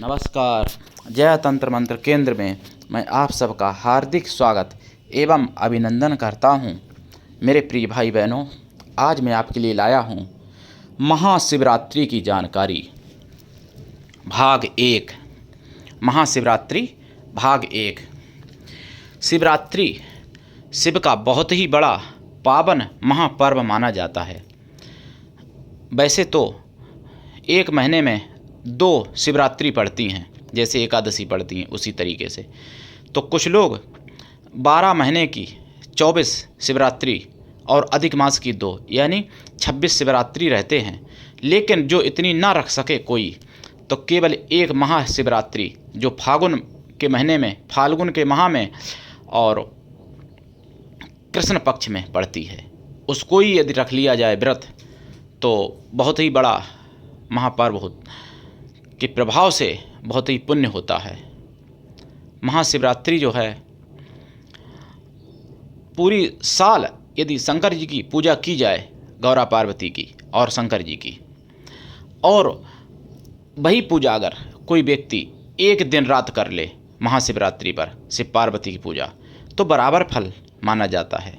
नमस्कार। जय तंत्र मंत्र केंद्र में मैं आप सबका हार्दिक स्वागत एवं अभिनंदन करता हूं। मेरे प्रिय भाई बहनों, आज मैं आपके लिए लाया हूं महाशिवरात्रि की जानकारी भाग 1। महाशिवरात्रि भाग 1। शिवरात्रि शिव का बहुत ही बड़ा पावन महापर्व माना जाता है। वैसे तो एक महीने में 2 शिवरात्रि पड़ती हैं, जैसे एकादशी पड़ती हैं उसी तरीके से। तो कुछ लोग 12 महीने की 24 शिवरात्रि और अधिक मास की 2 यानी 26 शिवरात्रि रहते हैं। लेकिन जो इतनी ना रख सके कोई, तो केवल एक महाशिवरात्रि जो फाल्गुन के माह में और कृष्ण पक्ष में पड़ती है, उसको ही यदि रख लिया जाए व्रत, तो बहुत ही बड़ा महापर्व के प्रभाव से बहुत ही पुण्य होता है। महाशिवरात्रि जो है, पूरी साल यदि शंकर जी की पूजा की जाए, गौरा पार्वती की और शंकर जी की, और वही पूजा अगर कोई व्यक्ति एक दिन रात कर ले महाशिवरात्रि पर शिव पार्वती की पूजा, तो बराबर फल माना जाता है।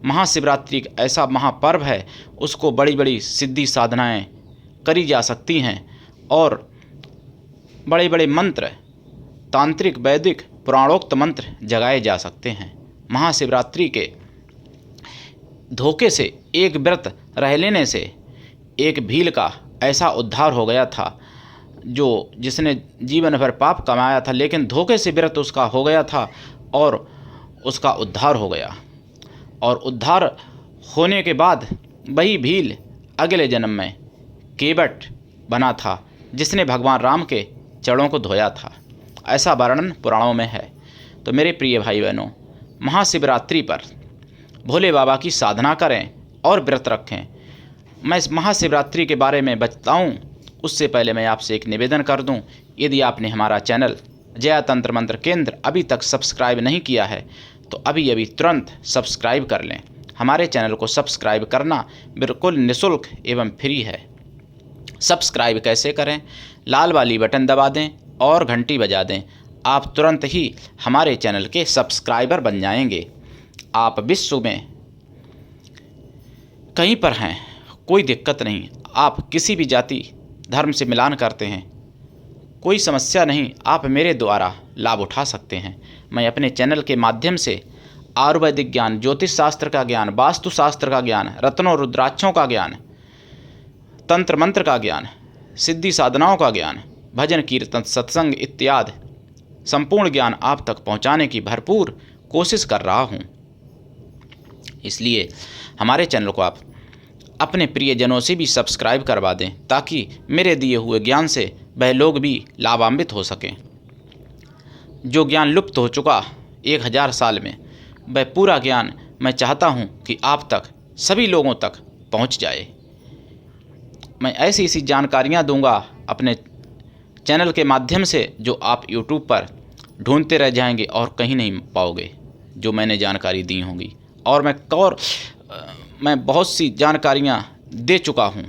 महाशिवरात्रि एक ऐसा महापर्व है, उसको बड़ी बड़ी सिद्धि साधनाएं करी जा सकती हैं और बड़े बड़े मंत्र, तांत्रिक वैदिक पुराणोक्त मंत्र जगाए जा सकते हैं। महाशिवरात्रि के धोखे से एक व्रत रह लेने से एक भील का ऐसा उद्धार हो गया था, जिसने जीवन भर पाप कमाया था, लेकिन धोखे से व्रत उसका हो गया था और उसका उद्धार हो गया। और उद्धार होने के बाद वही भील अगले जन्म में केवट बना था, जिसने भगवान राम के चरणों को धोया था। ऐसा वर्णन पुराणों में है। तो मेरे प्रिय भाई बहनों, महाशिवरात्रि पर भोले बाबा की साधना करें और व्रत रखें। मैं इस महाशिवरात्रि के बारे में बताऊं, उससे पहले मैं आपसे एक निवेदन कर दूं, यदि आपने हमारा चैनल जय तंत्र मंत्र केंद्र अभी तक सब्सक्राइब नहीं किया है, तो अभी तुरंत सब्सक्राइब कर लें। हमारे चैनल को सब्सक्राइब करना बिल्कुल निःशुल्क एवं फ्री है। सब्सक्राइब कैसे करें? लाल वाली बटन दबा दें और घंटी बजा दें। आप तुरंत ही हमारे चैनल के सब्सक्राइबर बन जाएंगे। आप विश्व में कहीं पर हैं, कोई दिक्कत नहीं। आप किसी भी जाति धर्म से मिलान करते हैं, कोई समस्या नहीं, आप मेरे द्वारा लाभ उठा सकते हैं। मैं अपने चैनल के माध्यम से आयुर्वेदिक ज्ञान, ज्योतिष शास्त्र का ज्ञान, वास्तु शास्त्र का ज्ञान, रत्नों रुद्राक्षों का ज्ञान, तंत्र मंत्र का ज्ञान, सिद्धि साधनाओं का ज्ञान, भजन कीर्तन सत्संग इत्यादि संपूर्ण ज्ञान आप तक पहुंचाने की भरपूर कोशिश कर रहा हूं। इसलिए हमारे चैनल को आप अपने प्रियजनों से भी सब्सक्राइब करवा दें, ताकि मेरे दिए हुए ज्ञान से वह लोग भी लाभान्वित हो सकें। जो ज्ञान लुप्त हो चुका 1000 साल में, वह पूरा ज्ञान मैं चाहता हूं कि आप तक, सभी लोगों तक पहुंच जाए। मैं ऐसी ऐसी जानकारियां दूंगा अपने चैनल के माध्यम से, जो आप YouTube पर ढूंढते रह जाएंगे और कहीं नहीं पाओगे, जो मैंने जानकारी दी होंगी। और मैं बहुत सी जानकारियां दे चुका हूं।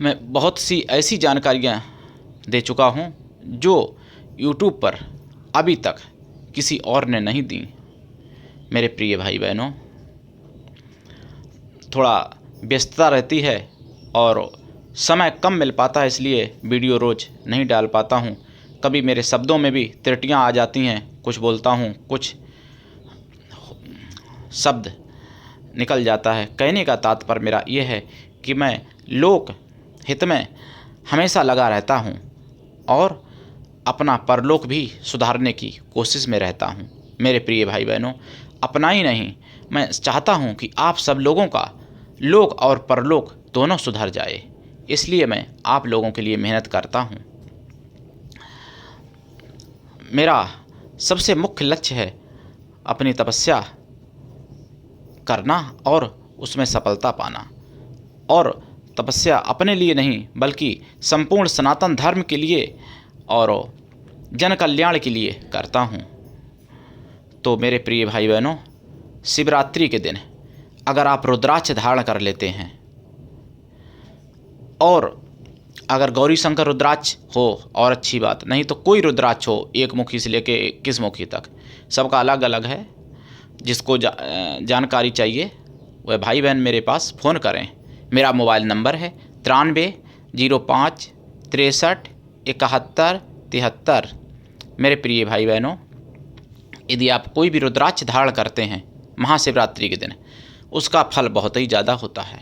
मैं बहुत सी ऐसी जानकारियां दे चुका हूं जो YouTube पर अभी तक किसी और ने नहीं दी। मेरे प्रिय भाई बहनों, थोड़ा व्यस्तता रहती है और समय कम मिल पाता है, इसलिए वीडियो रोज़ नहीं डाल पाता हूं। कभी मेरे शब्दों में भी त्रुटियां आ जाती हैं, कुछ बोलता हूं, कुछ शब्द निकल जाता है। कहने का तात्पर्य मेरा ये है कि मैं लोक हित में हमेशा लगा रहता हूं और अपना परलोक भी सुधारने की कोशिश में रहता हूं। मेरे प्रिय भाई बहनों, अपना ही नहीं, मैं चाहता हूं कि आप सब लोगों का लोक और परलोक दोनों सुधर जाए। इसलिए मैं आप लोगों के लिए मेहनत करता हूं। मेरा सबसे मुख्य लक्ष्य है अपनी तपस्या करना और उसमें सफलता पाना। और तपस्या अपने लिए नहीं, बल्कि संपूर्ण सनातन धर्म के लिए और जन कल्याण के लिए करता हूं। तो मेरे प्रिय भाई बहनों, शिवरात्रि के दिन अगर आप रुद्राक्ष धारण कर लेते हैं और अगर गौरी शंकर रुद्राक्ष हो और अच्छी बात, नहीं तो कोई रुद्राक्ष हो, एक मुखी से लेके 21 मुखी तक, सबका अलग अलग है। जिसको जानकारी चाहिए वह भाई बहन मेरे पास फ़ोन करें। मेरा मोबाइल नंबर है 9305 63 71 73। मेरे प्रिय भाई बहनों, यदि आप कोई भी रुद्राक्ष धारण करते हैं महाशिवरात्रि के दिन, उसका फल बहुत ही ज़्यादा होता है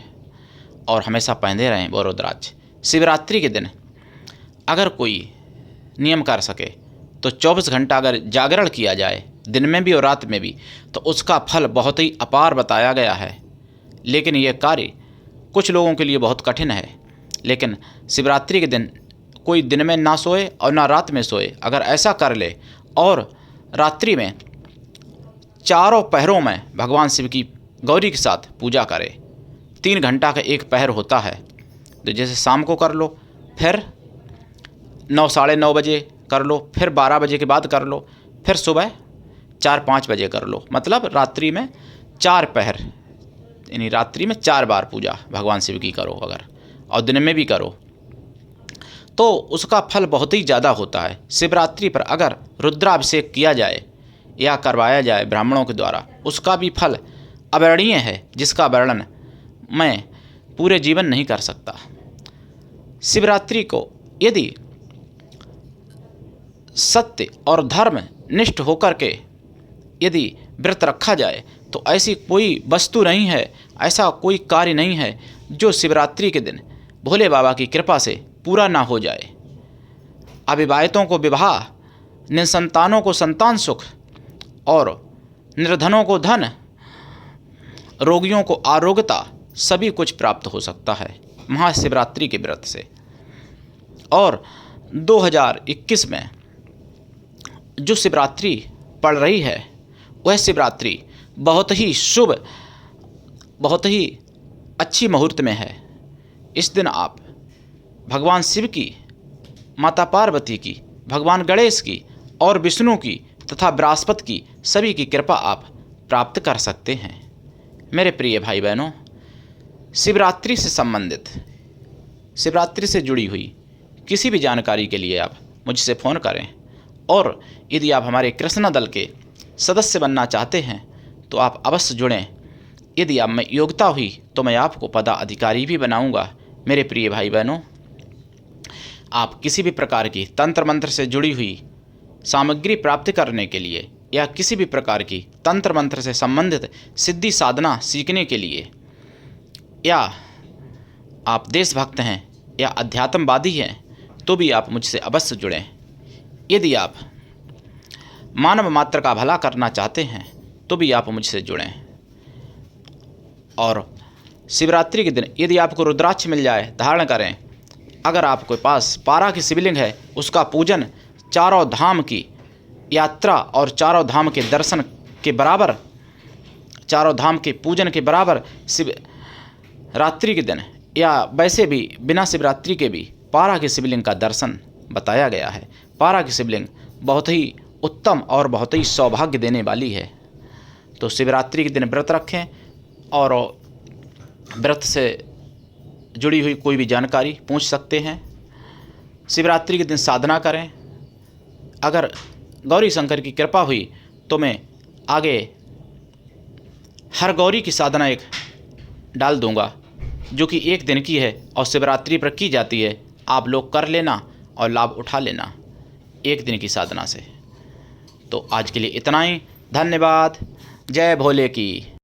और हमेशा पहनते रहें वो रुद्राक्ष। शिवरात्रि के दिन अगर कोई नियम कर सके तो 24 घंटा अगर जागरण किया जाए, दिन में भी और रात में भी, तो उसका फल बहुत ही अपार बताया गया है। लेकिन यह कार्य कुछ लोगों के लिए बहुत कठिन है। लेकिन शिवरात्रि के दिन कोई दिन में ना सोए और ना रात में सोए, अगर ऐसा कर ले और रात्रि में चारों पहरों में भगवान शिव की गौरी के साथ पूजा करे, 3 घंटा का एक पहर होता है, तो जैसे शाम को कर लो, फिर 9 साढ़े 9 बजे कर लो, फिर 12 बजे के बाद कर लो, फिर सुबह 4-5 बजे कर लो। मतलब रात्रि में 4 पहर, यानी रात्रि में 4 बार पूजा भगवान शिव की करो अगर, और दिन में भी करो, तो उसका फल बहुत ही ज़्यादा होता है। शिवरात्रि पर अगर रुद्राभिषेक किया जाए या करवाया जाए ब्राह्मणों के द्वारा, उसका भी फल अवर्णीय है, जिसका वर्णन मैं पूरे जीवन नहीं कर सकता। शिवरात्रि को यदि सत्य और धर्म निष्ठ होकर के यदि व्रत रखा जाए, तो ऐसी कोई वस्तु नहीं है, ऐसा कोई कार्य नहीं है जो शिवरात्रि के दिन भोले बाबा की कृपा से पूरा ना हो जाए। अविवाहितों को विवाह, निसंतानों को संतान सुख और निर्धनों को धन, रोगियों को आरोग्यता, सभी कुछ प्राप्त हो सकता है महाशिवरात्रि के व्रत से। और 2021 में जो शिवरात्रि पड़ रही है, वह शिवरात्रि बहुत ही शुभ, बहुत ही अच्छी मुहूर्त में है। इस दिन आप भगवान शिव की, माता पार्वती की, भगवान गणेश की और विष्णु की तथा बृहस्पति की, सभी की कृपा आप प्राप्त कर सकते हैं। मेरे प्रिय भाई बहनों, शिवरात्रि से संबंधित, शिवरात्रि से जुड़ी हुई किसी भी जानकारी के लिए आप मुझसे फ़ोन करें। और यदि आप हमारे कृष्णा दल के सदस्य बनना चाहते हैं तो आप अवश्य जुड़ें। यदि आप में योग्यता हुई तो मैं आपको पदाधिकारी भी बनाऊंगा। मेरे प्रिय भाई बहनों, आप किसी भी प्रकार की तंत्र मंत्र से जुड़ी हुई सामग्री प्राप्त करने के लिए या किसी भी प्रकार की तंत्र मंत्र से संबंधित सिद्धि साधना सीखने के लिए, या आप देशभक्त हैं या अध्यात्मवादी हैं, तो भी आप मुझसे अवश्य जुड़ें। यदि आप मानव मात्र का भला करना चाहते हैं तो भी आप मुझसे जुड़ें। और शिवरात्रि के दिन यदि आपको रुद्राक्ष मिल जाए, धारण करें। अगर आपके पास पारा की शिवलिंग है, उसका पूजन चारों धाम की यात्रा और चारों धाम के दर्शन के बराबर, चारों धाम के पूजन के बराबर शिवरात्रि के दिन या वैसे भी बिना शिवरात्रि के भी पारा की शिवलिंग का दर्शन बताया गया है। पारा की शिवलिंग बहुत ही उत्तम और बहुत ही सौभाग्य देने वाली है। तो शिवरात्रि के दिन व्रत रखें और व्रत से जुड़ी हुई कोई भी जानकारी पूछ सकते हैं। शिवरात्रि के दिन साधना करें। अगर गौरी शंकर की कृपा हुई तो मैं आगे हर गौरी की साधना एक डाल दूंगा, जो कि 1 दिन की है और शिवरात्रि पर की जाती है। आप लोग कर लेना और लाभ उठा लेना 1 दिन की साधना से। तो आज के लिए इतना ही। धन्यवाद। जय भोले की।